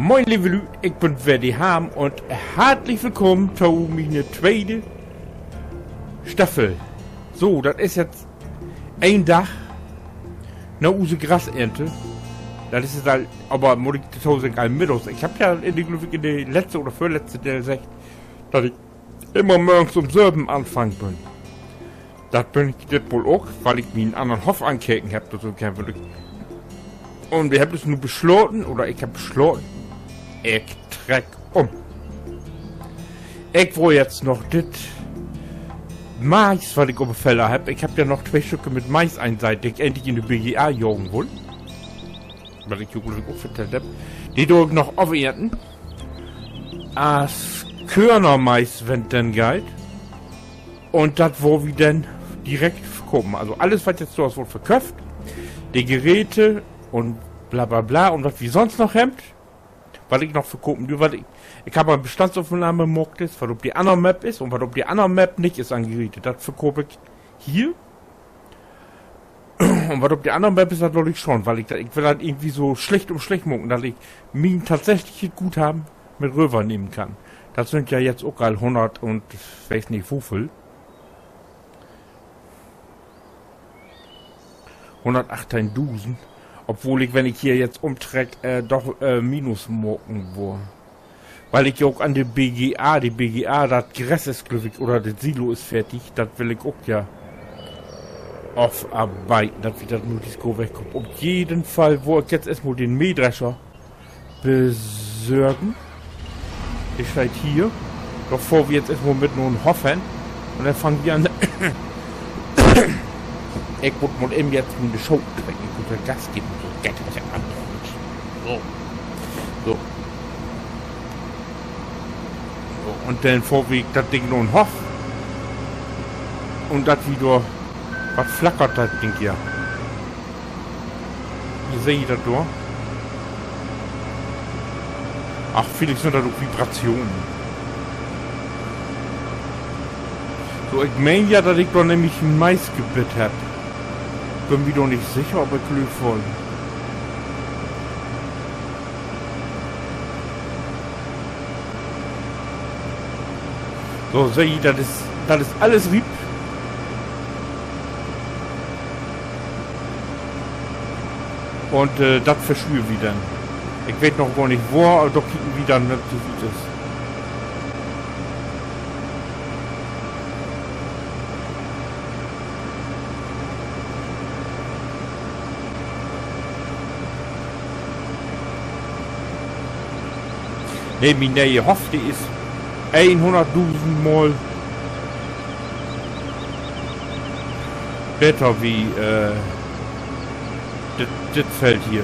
Moin lieve Leute, ik ben Verdi Ham und herzlich willkommen zu meiner zweiten Staffel. So, das ist jetzt ein Tag nach unserer Grasernte. Das ist jetzt halt, aber muss ich dazu sagen, mittags. Ich hab ja in der letzte oder vorletzte Teil gesagt, dass ich immer morgens um 7 anfangen bin. Das bin ich jetzt wohl auch, weil ich mir einen anderen Hof ankeken hab. Und wir haben das nur beschlossen, oder ich hab beschlossen, ich treck um. Ich will jetzt noch das Mais, was ich auf dem Feller hab. Ich hab ja noch 2 Stücke mit Mais einseitig, endlich in die BGA jagen will. Was ich auch vertellt hab. Die durch noch aufernten. Als Körnermais, wenn dann geht. Und das, wo wir dann direkt verkaufen. Also alles, was jetzt so aus wird verkauft. Die Geräte und bla bla bla und was wir sonst noch hemmt. Was ich noch verkaufen will, ich habe eine Bestandsaufnahme gemacht, was auf die andere Map ist und was auf die andere Map nicht ist an Geräte. Das verkaufe ich hier. Und was auf die andere Map ist, das ich schon, weil ich will halt irgendwie so schlecht machen, dass ich mir tatsächlich Guthaben mit rüber nehmen kann. Das sind ja jetzt auch gerade 100 und ich weiß nicht wie viel. 118.000. Obwohl ich, wenn ich hier jetzt umtreck, doch Minus morgen wo. Weil ich ja auch an die BGA, das Gras ist glücklich, oder das Silo ist fertig, das will ich auch ja aufarbeiten, dass wieder nur die Sko wegkommt. Auf jeden Fall, wo ich jetzt erstmal den Mähdrescher besorgen. Der steht hier. Bevor wir jetzt erstmal mit nur einen Hoffen. Und dann fangen wir an. Ich muss mal eben jetzt in die Show trecken. Ich muss Gas geben. So. Und dann vorweg das Ding nur ein Hoff. Und das wieder. Was flackert das Ding hier? Ihr seht das da. Ach, vielleicht sind das doch Vibrationen. So, ich meine ja, dass ich doch nämlich ein Maisgebiet hab. Bin mir doch nicht sicher, ob ich Glück voll. So, sehe ich, das ist alles rieb. Und das verschwüre ich dann. Ich weiß noch gar nicht wo, aber doch kicken wir dann, nicht so wie es ist. Ne, meine neue Hoff, die ist 100.000 Mal besser wie das Feld hier.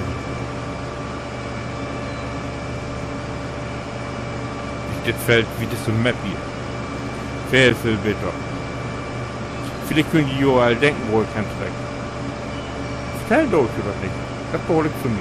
Das Feld wie das so Map hier. Viel besser. Vielleicht können die ja all denken, wo ich kann trecken. Vertellen durch oder nicht? Das brauche ich für mich.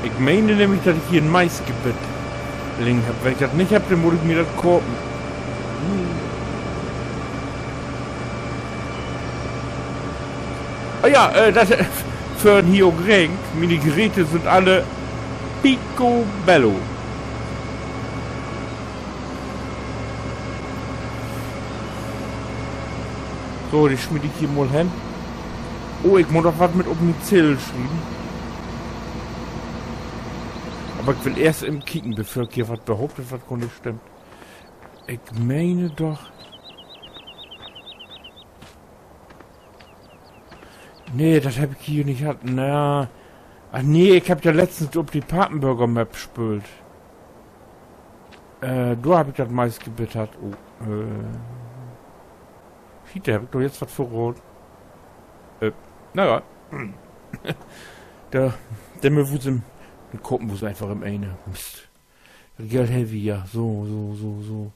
Ich meine nämlich, dass ich hier ein Maisgebiet liegen habe. Wenn ich das nicht habe, dann muss ich mir das kopen. Ah ja, das für ein hier geregnet. Meine Geräte sind alle picobello. So, die schmiede ich hier mal hin. Oh, ich muss doch was mit oben die Zill schreiben. Aber ich will erst im Kicken, bevor ich hier was behauptet, was gar nicht stimmt. Ich meine doch. Nee, das habe ich hier nicht gehabt. Na. Ach nee, ich habe ja letztens auf die Papenburger Map gespült. Da habe ich das meist gebittert. Oh, Schiete, habe ich doch jetzt was verrot. Naja. Der mir wusste. Wir gucken, wo es einfach im eine. Mist. Das Geld heavy, ja. So.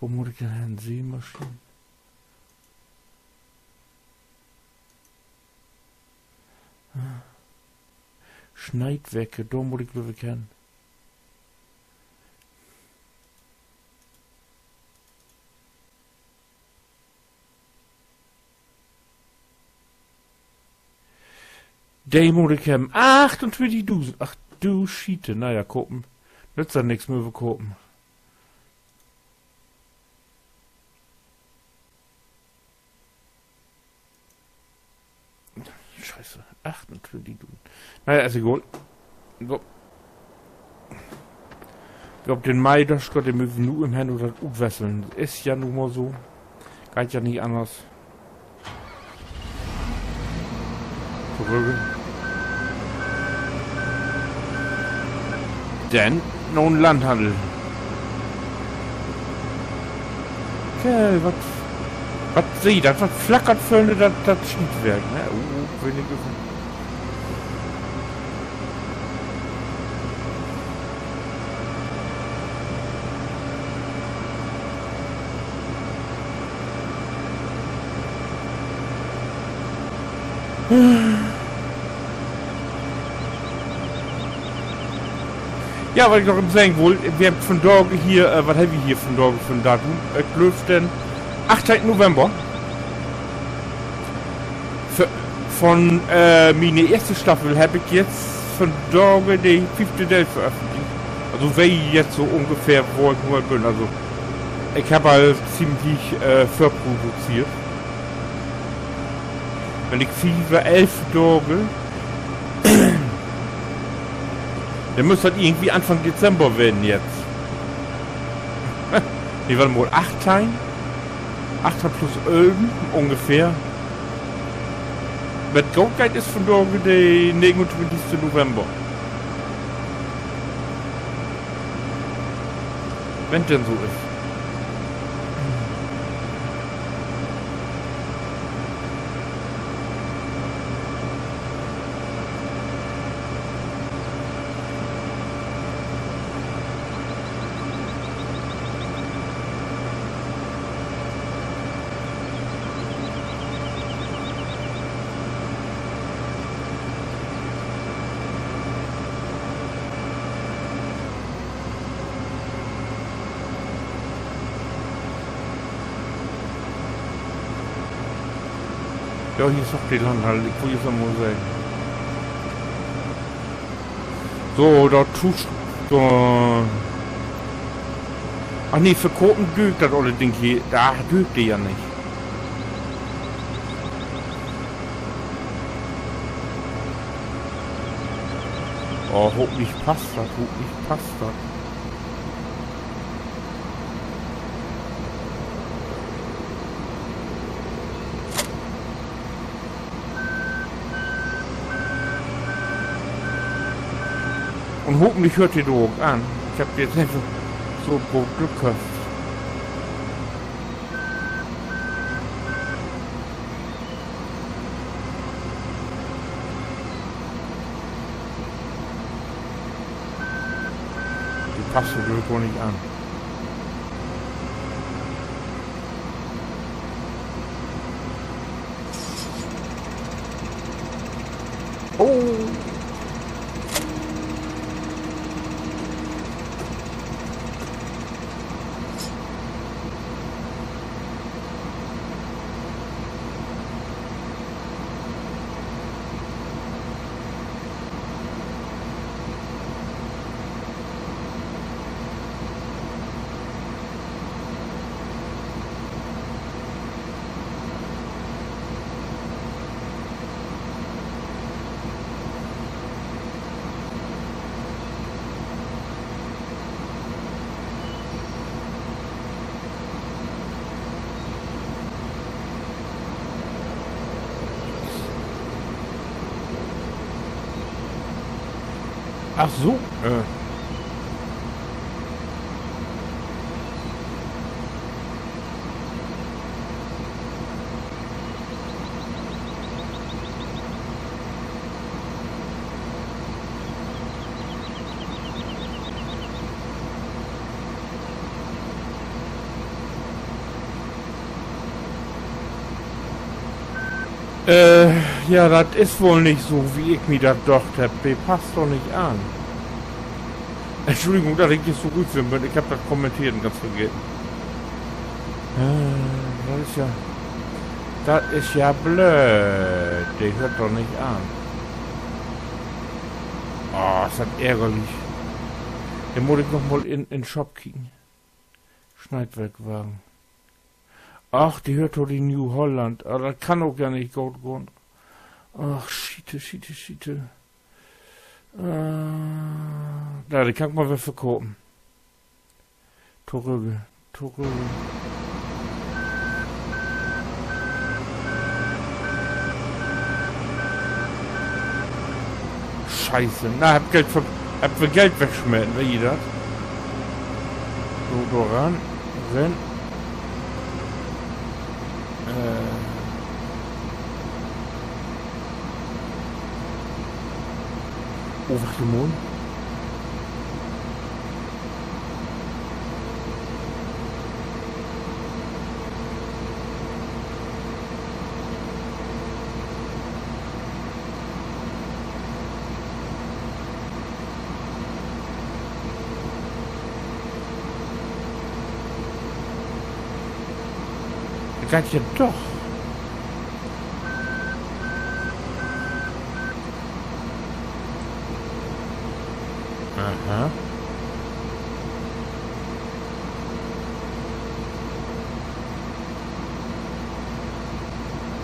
Wo muss ich denn hin? Seemaschinen? Schneidwerke, da muss ich wirklich kennen. Der muss ich kennen. 28.000. Ach du Schiete. Naja, gucken. Nützt ja nichts mehr, wir gucken. Scheiße. 28.000. Naja, ist egal. So. Ich glaube, den Mai, das Gott, den müssen wir nur im Hand oder wesseln. Ist ja nun mal so. Geht ja nicht anders. Zurück. Denn nun Landhandel. Okay, was sieht das? Was flackert für eine das Schiedwerk, ne? Wenige. Ja, was ich noch sagen wollte, wir haben von Dorge hier, was haben wir hier von Dorge für ein Datum? Löften 8. November. Von meine erste Staffel habe ich jetzt von Dorge die 5. Teil veröffentlicht. Also wer jetzt so ungefähr wo ich nur bin. Also ich habe halt ziemlich verproduziert. Wenn ich 11 Dorge, dann müsste das irgendwie Anfang Dezember werden jetzt. Die waren wohl 8 Teilen. 8 plus Ölen ungefähr. Mit Goldguide ist von Dorge der 29. November. Wenn denn so ist. Ja, hier ist noch die Landhalle, ich will jetzt mal sagen. So, da tust du. Ach nee, für Kopen dügt das alle Ding hier. Da dügt die ja nicht. Oh, hoffentlich passt das, hoffentlich passt das. Und hoffentlich hört ihr doch an. Ich hab jetzt einfach so Glück gehabt. Die passt so wohl nicht an. Oh! Ach so, Ja, das ist wohl nicht so, wie ich mir das dachte. Das passt doch nicht an. Entschuldigung, dass ich jetzt so gut bin. Ich habe das kommentiert und ganz vergessen. Das ist ja blöd. Der hört doch nicht an. Oh, ist das ärgerlich. Dann muss ich noch mal in den Shop kicken. Schneidwerkwagen. Ach, die hört doch die New Holland. Aber das kann auch gar nicht gut gehen. Ach, Schiete. Da, die kann man wieder verkaufen. Torrüge. Scheiße. Na, hab wir Geld wegschmelzen, wer jeder. So, ran. Renn. Oh, warte mal. Geht ja doch. Aha.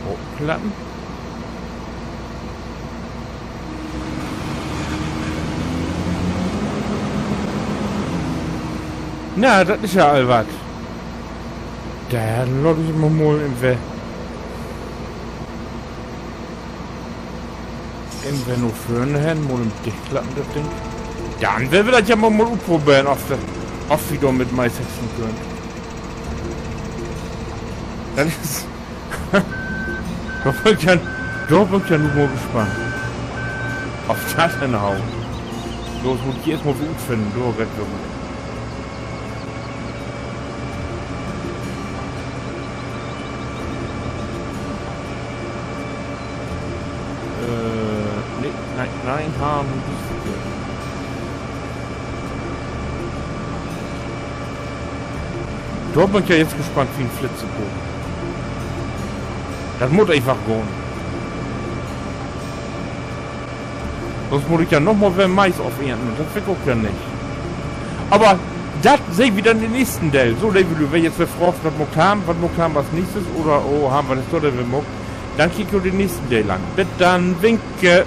Hochklappen. Na, das ist ja allwart. Dann lass ich mal im nur vorne hin, mal im Dichtklappen das Ding. Dann werden wir das ja mal ausprobieren, ob wir da mit Mais setzen können. Dann ist... da bin ich ja nur mal gespannt. Auf das hinhauen. Los, muss ich erstmal gut finden, du, geht wirklich. Nein, haben da bin ich ja jetzt gespannt wie ein Flitzebogen. Das muss einfach gehen. Sonst muss ich ja nochmal Mais aufernten und das wird auch ja nicht. Aber das sehe ich wieder in den nächsten Teil. So, wenn jetzt gefragt, was wir haben, was nächstes oder oh, haben wir das dort, dann kriege ich den nächsten Teil lang. Bitte dann, winke.